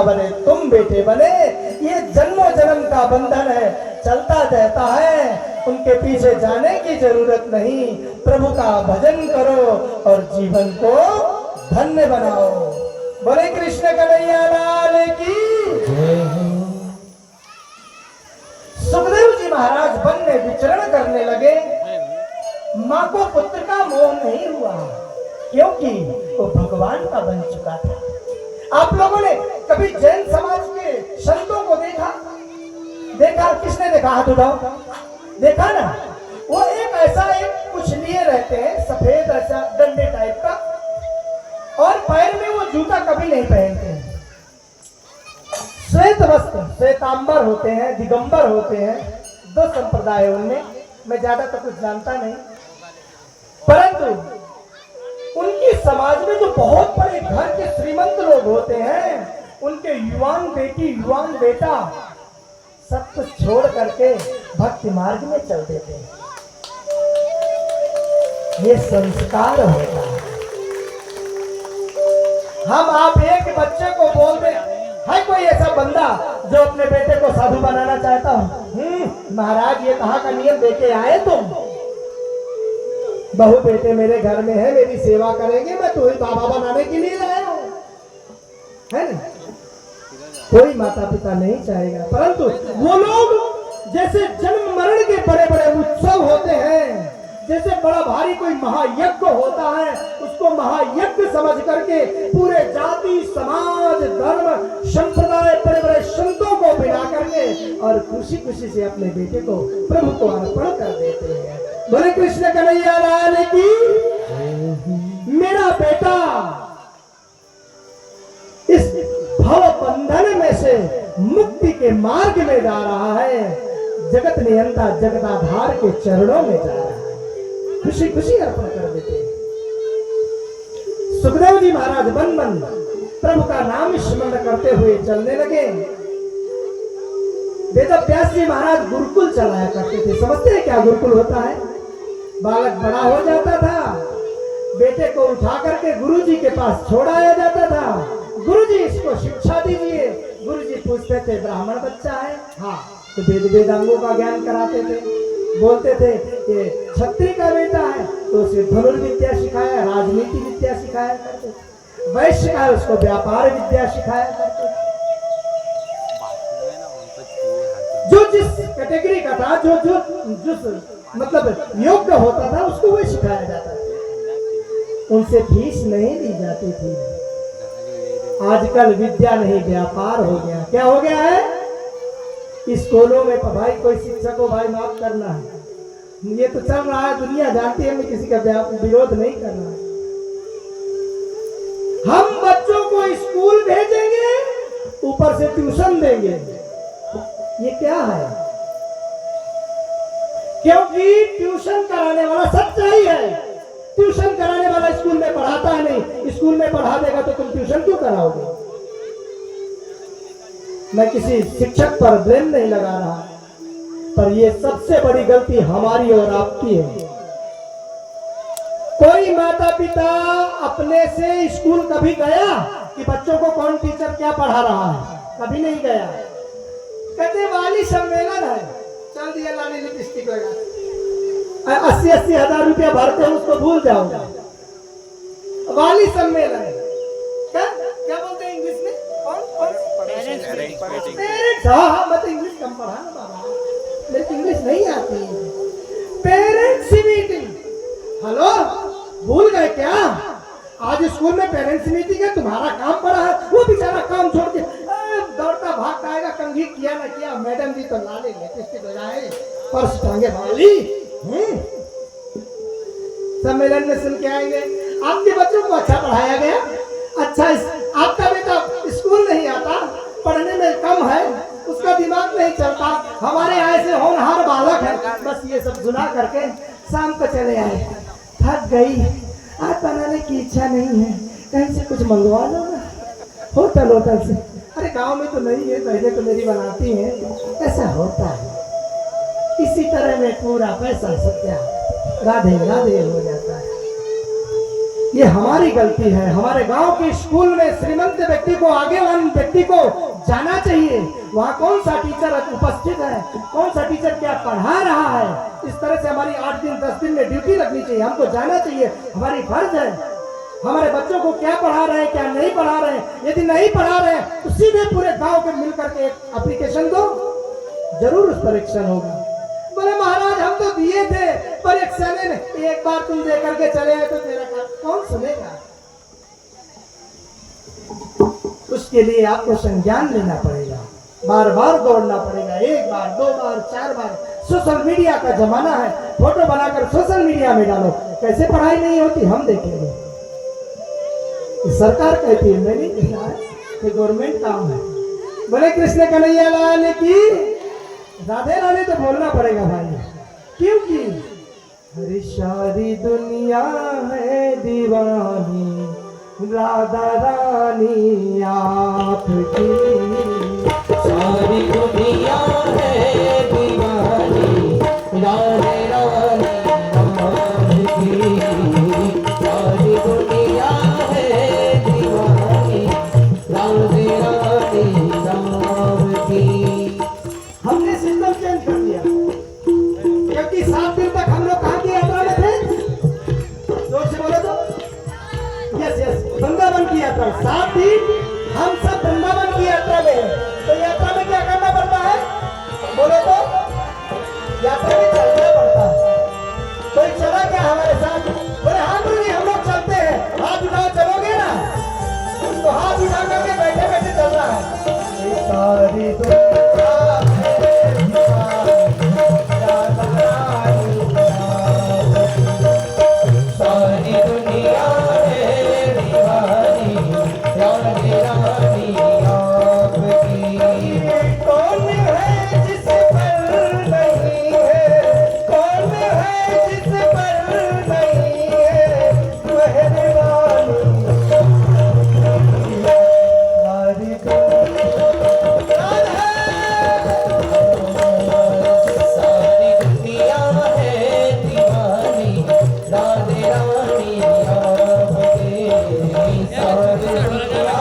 बने, तुम बेटे बने, ये जन्मों जन्म का बंधन है, चलता रहता है, उनके पीछे जाने की जरूरत नहीं। प्रभु का भजन करो और जीवन को धन्य बनाओ। बोले कृष्ण कन्हैया लाल की जय। सुखदेव जी महाराज वन में विचरण करने लगे। मां को पुत्र का मोह नहीं हुआ, क्योंकि वो भगवान का बन चुका था। आप लोगों ने कभी जैन समाज के संतों को देखा? किसने देखा? हाथ उठाओ। देखा ना? वो एक कुछ लिए रहते हैं, सफेद ऐसा डंडे टाइप का, और पैर में वो जूता कभी नहीं पहनते हैं। श्वेत वस्त्र, श्वेतांबर होते हैं, दिगंबर होते हैं, दो संप्रदाय है उनमें। मैं ज्यादा तो कुछ जानता नहीं, परंतु उनकी समाज में जो बहुत बड़े घर के श्रीमंत लोग होते हैं, उनके युवान बेटी युवान बेटा सब कुछ छोड़ करके भक्ति मार्ग में चल देते हैं। ये संस्कार होता है। हम आप एक बच्चे को बोल दें, है कोई ऐसा बंदा जो अपने बेटे को साधु बनाना चाहता हूं? महाराज ये कहाँ का नियम देके आए तुम? बहू बेटे मेरे घर में है, मेरी सेवा करेंगे, मैं तुम्हें बाबा बनाने के लिए लाया हूं, है ना? कोई माता पिता नहीं चाहेगा। परंतु वो लोग जैसे जन्म मरण के बड़े बड़े उत्सव होते हैं, जैसे बड़ा भारी कोई महायज्ञ होता है, उसको महायज्ञ समझ करके पूरे जाति समाज धर्म संप्रदाय बड़े बड़े संतों को बिना करके और खुशी खुशी से अपने बेटे को प्रभु को अर्पण कर देते हैं। बोले कृष्ण कन्हैया लाल की। मेरा बेटा इस भव बंधन में से मुक्ति के मार्ग में जा रहा है, जगत नियंता जगदाधार के चरणों में जा रहा है, खुशी खुशी अर्पण कर देते हैं। सुखदेव जी महाराज वन वन प्रभु का नाम स्मरण करते हुए चलने लगे। वेदव्यास जी महाराज गुरुकुल चलाया करते थे। समझते हैं क्या गुरुकुल होता है? बालक बड़ा हो जाता था, बेटे को उठा करके गुरुजी के पास छोड़ाया जाता था। गुरुजी इसको शिक्षा दीजिए। गुरुजी पूछते थे ब्राह्मण बच्चा है? हाँ, तो वेद वेदांगों का ज्ञान कराते थे। बोलते थे कि क्षत्रिय का बेटा है तो उसे धनुर्विद्या सिखाया, राजनीति विद्या सिखाया करते थे। वैश्य का उसको व्यापार विद्या सिखाया करते थे। जो जिस कैटेगरी का था, जो जो जिस मतलब योग्य होता था, उसको वही सिखाया जाता था। उनसे फीस नहीं दी जाती थी। आजकल विद्या नहीं व्यापार हो गया। क्या हो गया है? स्कूलों में भाई कोई शिक्षक को भाई माफ करना है, ये तो चल रहा है, दुनिया जानती है, मैं किसी का विरोध नहीं कर रहा है। हम बच्चों को स्कूल भेजेंगे, ऊपर से ट्यूशन देंगे। ये क्या है? क्योंकि ट्यूशन कराने वाला सच्चाई है, ट्यूशन कराने वाला स्कूल में पढ़ाता है नहीं। स्कूल में पढ़ा देगा तो तुम ट्यूशन क्यों कराओगे? मैं किसी शिक्षक पर ब्लेम नहीं लगा रहा, पर यह सबसे बड़ी गलती हमारी और आपकी है। कोई माता पिता अपने से स्कूल कभी गया कि बच्चों को कौन टीचर क्या पढ़ा रहा है? कभी नहीं गया। कहते वाली सम्मेलन है, चल दिया लाली लिपस्टिक लगा, 80-80 हजार रुपया भरते हैं, उसको भूल जाओगे। वाली सम्मेलन क्या बोलते हैं इंग्लिश में? कौन? पेरेंट्स। हाँ, मैं तो इंग्लिश कम पढ़ा ना बाबा, मेरे को इंग्लिश नहीं आती है। Parents meeting. हेलो, भूल गए क्या? आज स्कूल में पेरेंट्स मीटिंग है, तुम्हारा काम पड़ा है। वो बेचारा काम छोड़ के दौड़ता भागता आएगा, कंघी किया ना किया, मैडम जी तो लाले लिपस्टिक लगाए, पर्स टांगे वाली। सम्मेलन में सुन के आएंगे आपके बच्चों को अच्छा पढ़ाया गया, अच्छा आपका बेटा स्कूल नहीं आता, पढ़ने में कम है, उसका दिमाग नहीं चलता, हमारे यहाँ से होनहार बालक है। बस ये सब सुना करके शाम को चले आए, थक गई, आज बनाने की इच्छा नहीं है, कहीं से कुछ मंगवा लो ना, होटल से। अरे गांव में तो नहीं है, पहले तो मेरी बनाती है। ऐसा होता है। इसी तरह में पूरा पैसा सत्या राधे राधे हो जाता है। ये हमारी गलती है। हमारे गांव के स्कूल में श्रीमंत व्यक्ति को, आगेवान व्यक्ति को जाना चाहिए। वहाँ कौन सा टीचर उपस्थित है, कौन सा टीचर क्या पढ़ा रहा है। इस तरह से हमारी 8 दिन 10 दिन में ड्यूटी लगनी चाहिए। हमको जाना चाहिए, हमारी फर्ज है। हमारे बच्चों को क्या पढ़ा रहे हैं, क्या नहीं पढ़ा रहे हैं। यदि नहीं पढ़ा रहे हैं तो सीधे पूरे गांव के मिलकर के एक एप्लीकेशन दो, जरूर उस पर एक्शन होगा। बोले महाराज हम तो दिए थे पर एक सने ने, एक बार तुम दे करके चले आए तो तेरा काम कौन सुनेगा। उसके लिए आपको संज्ञान लेना पड़ेगा, बार बार दौड़ना पड़ेगा। 1 बार 2 बार 4 बार। सोशल मीडिया का जमाना है, फोटो बनाकर सोशल मीडिया में डालो। कैसे पढ़ाई नहीं होती हम देखेंगे। सरकार कहती है, मैं नहीं कहना है, ये गवर्नमेंट काम है। बोले कृष्ण कन्हैया लाल की राधे राधे तो बोलना पड़ेगा भाई, क्योंकि हरी सारी दुनिया है दीवानी, राधा रानी आपकी। सारी दुनिया है दीवानी, राधे रानी आपकी। सारी दुनिया है दीवानी, राधे रानी आपकी। हमने सिस्टम चेंज कर दिया, क्योंकि 7 दिन तक हम लोग कहाँ की यात्रा में थे, जोर से बोलो तो। यस वृंदावन की यात्रा। 7 दिन हम सब वृंदावन की यात्रा में हैं। तो यात्रा में क्या करना पड़ता है, बोलो तो। यात्रा में चलना पड़ता है। कोई चला क्या हमारे साथ? बोले हाँ गुरु जी हम लोग चलते हैं। हाथ उठाओ, चलोगे ना? तो हाथ उठा करके बैठे बैठे चलना है। सारी दुनिया सारी दुनिया है दीवानी, राधे रानी आपकी। कौन है जिस पर नहीं है, कौन है जिस पर नहीं है मेहरबानी। सारी सारी दुनिया है दीवानी, राधे रानी आपकी। सारी दुनिया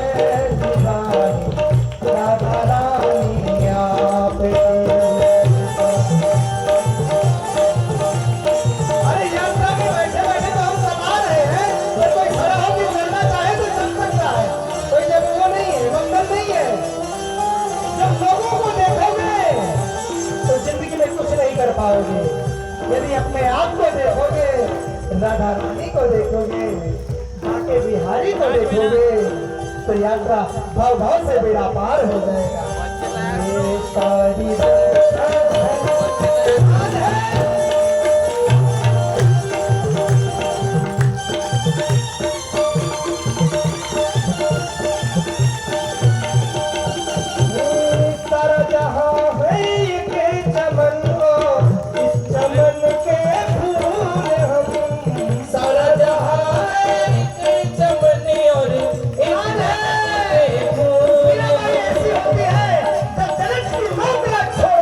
है दीवानी, राधा रानी आपकी। अरे यात्रा में बैठे बैठे तो हम समा रहे हैं, पर कोई खड़ा होकर चलना चाहे तो चल सकता है। कोई जब वो नहीं है, बंधन नहीं है। जब लोगों को देखोगे तो जिंदगी में कुछ नहीं कर पाओगे। यदि अपने आप को देखोगे, राधा रानी को देखोगे, आके बिहारी को देखोगे, तो यात्रा भाव भाव से बेड़ा पार हो जाएगा। ये सारी सारा जहां है ये चमन को, इस चमन के फूल हम। सारा जहां है चमन और मीरा बाई ऐसी होती है जब जनक की मांग छोड़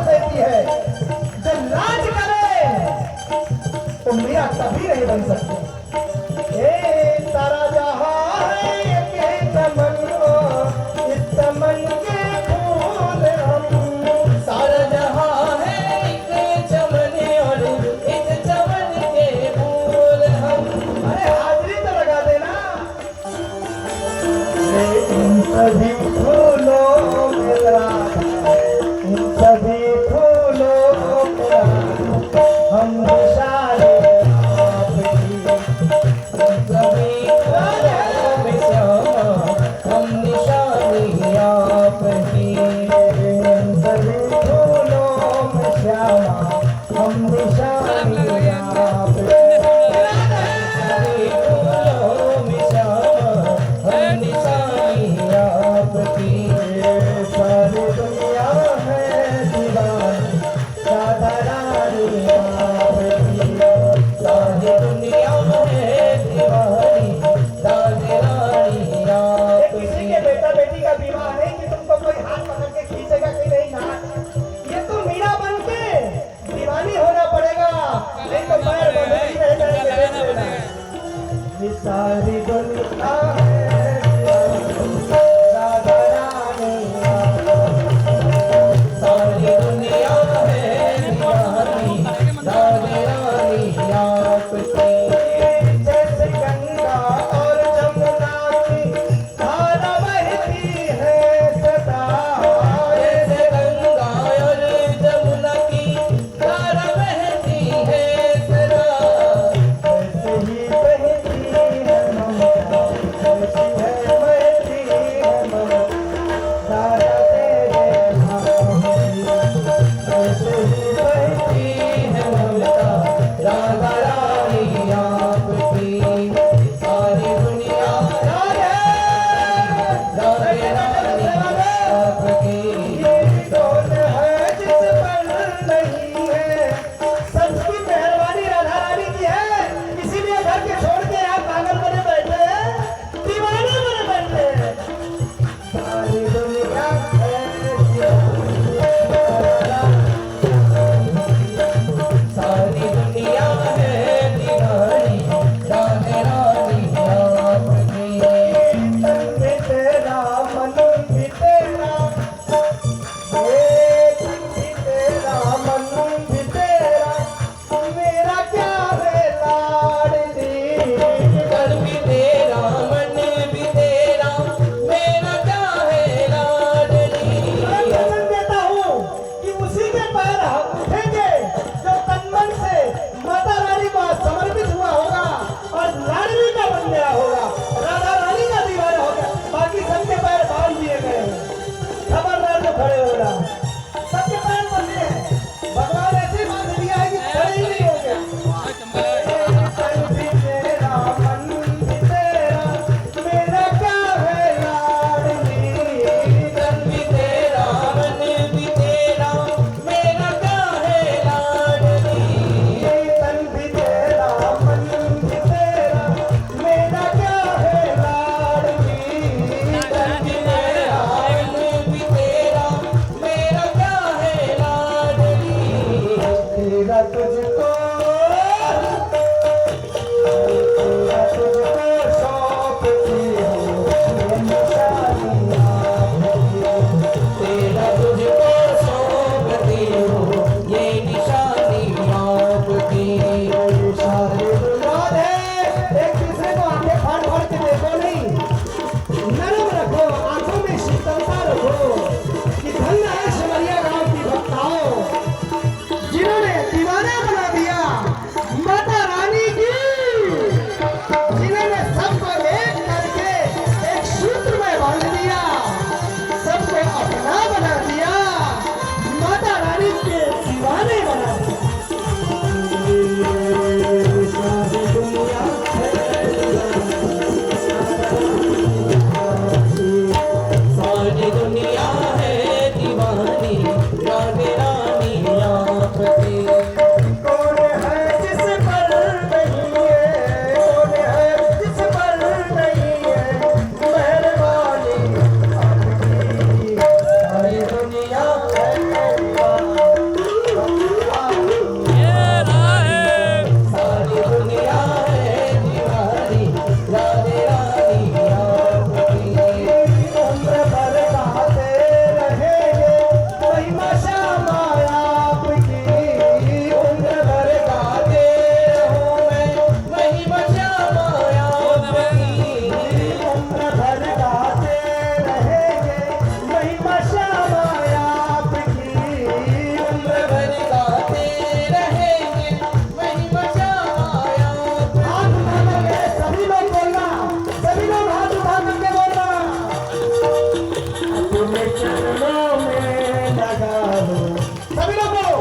अपने चरणों में लगा लो, सभी लोगों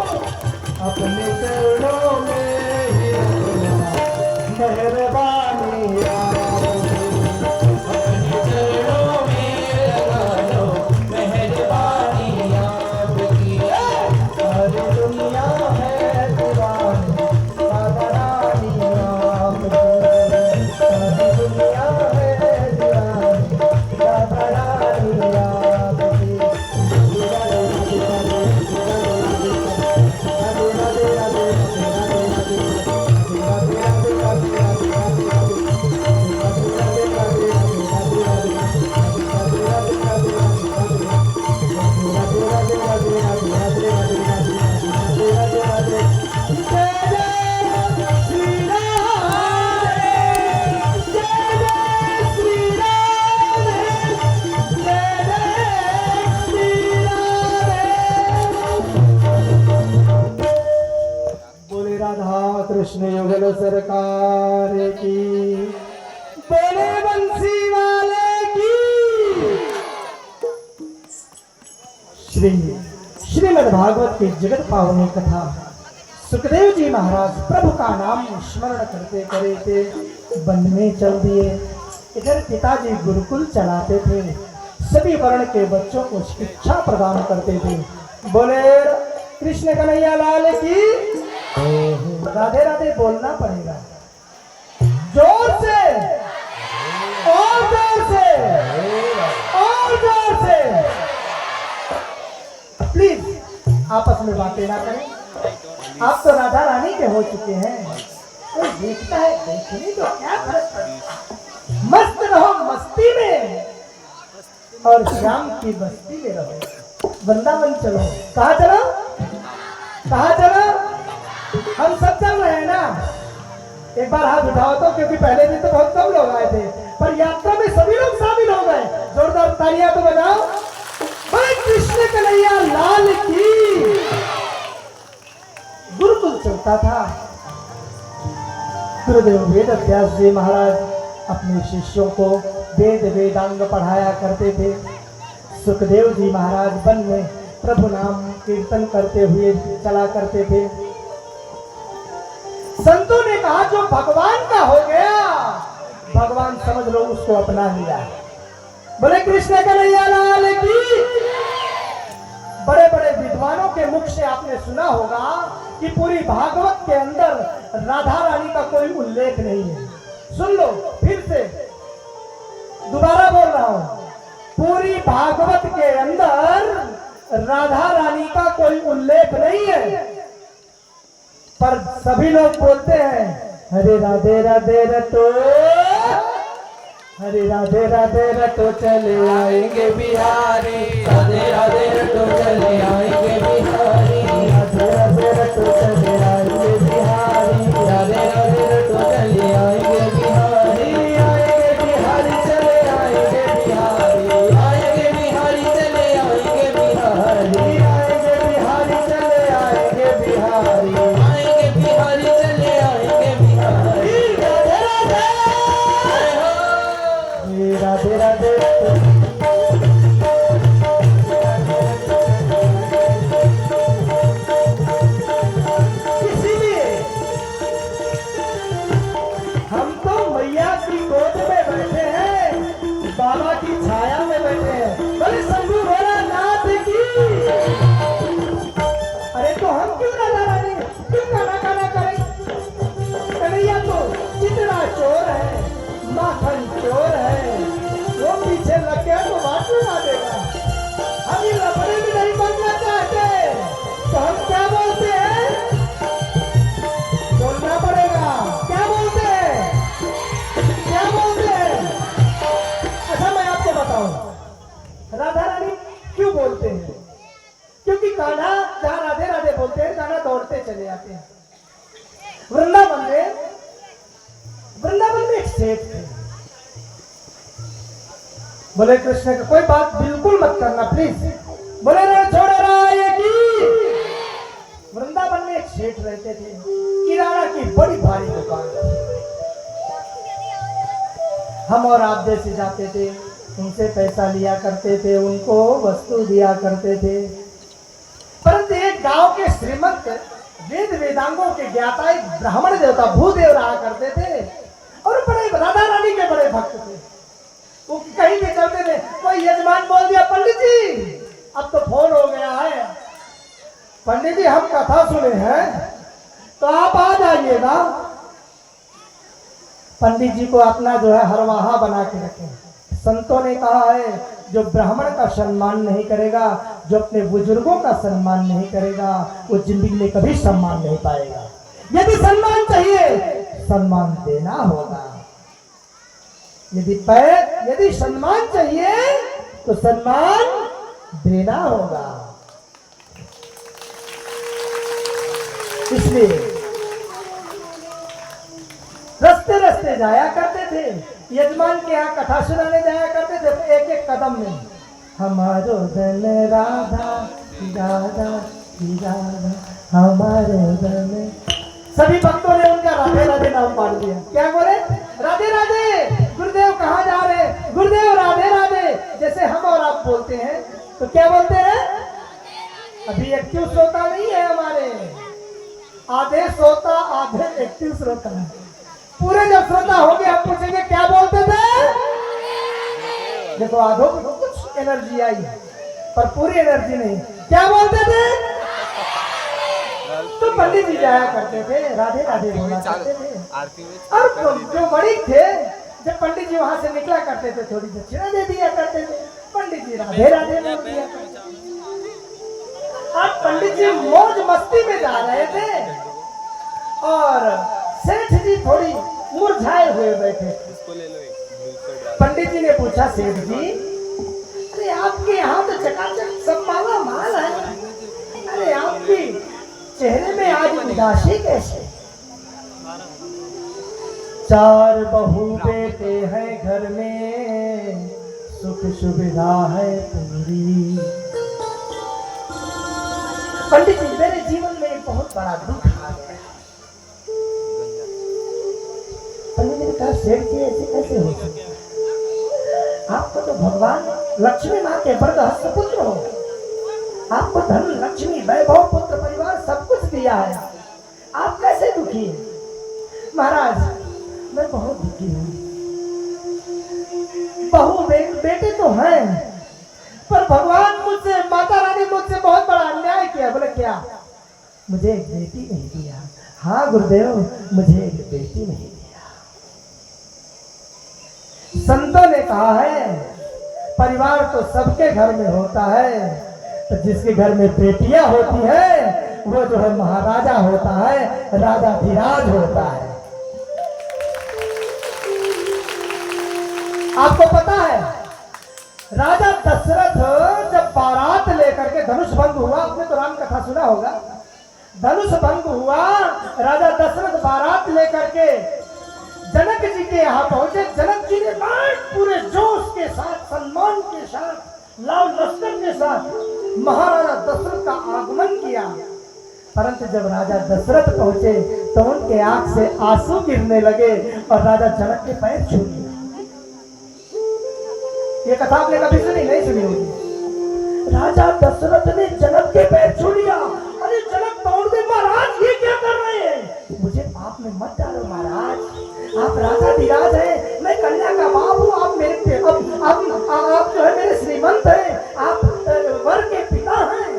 अपने चरणों में ही रखना, मेहरबानी अपने चरणों में लगा लो, मेहरबानी आपकी। सारी दुनिया है दीवानी, राधा रानी आपकी, सारी दुनिया है दीवानी, राधा रानी आपकी। बोले राधा कृष्ण युगल सरकार की, बोले बंसी वाले की। श्रीमद् भागवत की जगत पावनी कथा। सुखदेव जी महाराज प्रभु का नाम स्मरण करते करते वन में चल दिए। इधर पिताजी गुरुकुल चलाते थे, सभी वर्ण के बच्चों को शिक्षा प्रदान करते थे। बोले कृष्ण कन्हैया लाल की, राधे राधे बोलना पड़ेगा, जोर से और जोर से और जोर से। प्लीज आपस में बातें ना करें, आप तो राधा रानी के हो चुके हैं। कोई देखता है देखने तो क्या फर्क पड़ता, मस्त रहो मस्ती में और श्याम की बस्ती में रहो। वृंदावन चलो। कहाँ चलो, कहाँ चलो? हम सब चल रहे हैं ना। एक बार हाथ उठाओ तो, क्योंकि पहले दिन तो बहुत कम लोग आए थे, पर यात्रा में सभी लोग शामिल हो गए। जोरदार तालियां तो बजाओ। बोले कृष्ण कन्हैया लाल की। गुरुकुल चलता था। गुरुदेव वेद व्यास जी महाराज अपने शिष्यों को वेद वेदांग पढ़ाया करते थे। सुखदेव जी महाराज वन में प्रभु नाम कीर्तन करते हुए चला करते थे। संतों ने कहा जो भगवान का हो गया, भगवान समझ लो उसको अपना लिया। बोले कृष्ण कन्हैया लाल की। बड़े बड़े विद्वानों के मुख से आपने सुना होगा कि पूरी भागवत के अंदर राधा रानी का कोई उल्लेख नहीं है। सुन लो फिर से, दोबारा बोल रहा हूं, पूरी भागवत के अंदर राधा रानी का कोई उल्लेख नहीं है, पर सभी लोग बोलते हैं हरे राधे राधे रटो, हरे राधे राधे रटो चले आएंगे बिहारी, राधे राधे रटो चले आएंगे बिहारी, राधे राधे रटो चले आएंगे बिहारी, राधे राधे रटो चले आएंगे बिहारी, आएंगे बिहारी चले आएंगे बिहारी, आएंगे बिहारी चले आएंगे बिहारी, आएंगे बिहारी चले आएंगे बिहारी। आएंगे बिहारी चले आएंगे बिहारी। राधे राधे इसीलिए हम तो मैया की गोद में बैठे हैं, बाबा की छाया में बैठे हैं। बोले शंभू भोलानाथ की। अरे तो हम क्यों राधा रानी क्यों गाना गाना करें? कन्हैया तो जितना चोर है, माखन चोर है, वो पीछे लग गया तो बात लगा देगा। हम ये लफड़े में नहीं बनना चाहते, तो हम क्या बोलते हैं? बोलना पड़ेगा। क्या बोलते हैं? क्या बोलते हैं? अच्छा मैं आपको बताऊं, राधा रानी क्यों बोलते हैं? क्योंकि कान्हा जहां राधे राधे बोलते हैं, कान्हा दौड़ते चले आते हैं। वृंदावन में एक सेठ थे। बोले कृष्ण का कोई बात बिल्कुल मत करना प्लीज। बोले रे छोड़े राय की। वृंदावन में एक सेठ रहते थे, किराना की बड़ी भारी दुकान। हम और आप जैसे जाते थे, उनसे पैसा लिया करते थे, उनको वस्तु दिया करते थे। परंतु एक गांव के श्रीमंत वेद वेदांगों के ज्ञाता एक ब्राह्मण देवता भूदेव रहा करते थे और बड़े राधा रानी के बड़े भक्त थे। वो कहीं भी चलते थे, कोई यजमान बोल दिया पंडित जी अब तो फोन हो गया है, पंडित जी हम कथा सुने हैं तो आप आ जाइएगा। पंडित जी को अपना जो है हरवाहा बना के रखे। संतों ने कहा है जो ब्राह्मण का सम्मान नहीं करेगा, जो अपने बुजुर्गों का सम्मान नहीं करेगा, वो जिंदगी में कभी सम्मान नहीं पाएगा। यदि सम्मान चाहिए सम्मान देना होगा, यदि सम्मान चाहिए तो सम्मान देना होगा। इसलिए रस्ते रस्ते जाया करते थे, यजमान के यहाँ कथा सुनाने जाया करते थे। तो एक एक कदम में हमारो धन राधा राधा राधा हमारे धन, सभी भक्तों ने उनका राधे राधे नाम पाठ दिया। क्या बोले? राधे राधे। गुरुदेव कहाँ जा रहे? गुरुदेव राधे राधे। जैसे हम और आप बोलते हैं तो क्या बोलते हैं? अभी एक्टिव श्रोता नहीं है हमारे, आधे श्रोता आधे एक्टिव श्रोता है। पूरे जब श्रोता हो गए आप पूछेंगे क्या बोलते थे? देखो आधों को कुछ एनर्जी आई पर पूरी एनर्जी नहीं। क्या बोलते थे? तो पंडित जी जाया करते थे, राधे राधे बोला करते थे। और जो बड़ी थे, जब पंडित जी वहां से निकला करते थे थोड़ी दक्षिणा दे दिया करते थे। पंडित जी राधे राधे बोल दिया करते। अब पंडित जी मौज मस्ती में जा रहे थे और सेठ जी थोड़ी मुरझाए हुए बैठे। पंडित जी ने पूछा सेठ जी अरे आपके यहाँ तो चकाचक सब माला माल है, अरे आपकी चेहरे में आज उदासी कैसे? 4 बहू बेटे हैं घर में, सुख सुविधा है पूरी। पंडित जी मेरे जीवन में एक बहुत बड़ा दुख आ गया। पंडित जी ने कहा सेठ जी ऐसे कैसे हो सकता? आपको तो भगवान लक्ष्मी माँ के वरदहस्त पुत्र हो, आपको धन लक्ष्मी वैभव पुत्र परिवार सब कुछ दिया है, आप कैसे दुखी हैं? महाराज मैं बहुत दुखी हूँ, बहू बेटे तो हैं पर भगवान मुझसे माता रानी मुझसे बहुत बड़ा अन्याय किया। बोले क्या? मुझे एक बेटी नहीं दिया। हाँ गुरुदेव मुझे एक बेटी नहीं दिया। संतों ने कहा है परिवार तो सबके घर में होता है, तो जिसके घर में बेटियां होती है वो जो है महाराजा होता है, राजाधिराज होता है। आपको पता है राजा दशरथ जब बारात लेकर के धनुष भंग हुआ, आपने तो राम कथा सुना होगा, धनुष भंग हुआ, राजा दशरथ बारात लेकर के जनक जी के यहाँ पहुंचे। जनक जी ने पूरे जोश के साथ, सम्मान के साथ, लाल लश्कर के साथ महाराजा दशरथ का आगमन किया। परंतु जब राजा दशरथ पहुंचे तो उनके आंख से आंसू गिरने लगे और राजा जनक के पैर छू लिए। ये कथा आपने कभी सुनी? नहीं सुनी होगी। राजा दशरथ ने जनक के पैर छू लिया। अरे जनक दौड़ गए, महाराज ये क्या कर रहे हैं? मुझे पाप में मत डालो महाराज, आप राजाधिराज हैं, मैं कन्या का बाप हूँ, आप मेरे आप जो है मेरे श्रीमंत हैं, आप वर के पिता हैं।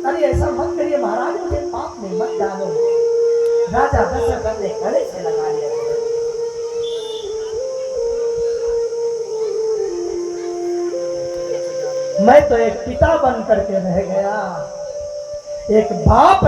अरे ऐसा मत करिए महाराज, मुझे पाप में मत डालो। राजा दशरथ ने गले से लगा लिया। मैं तो एक पिता बन करके रह गया, एक बाप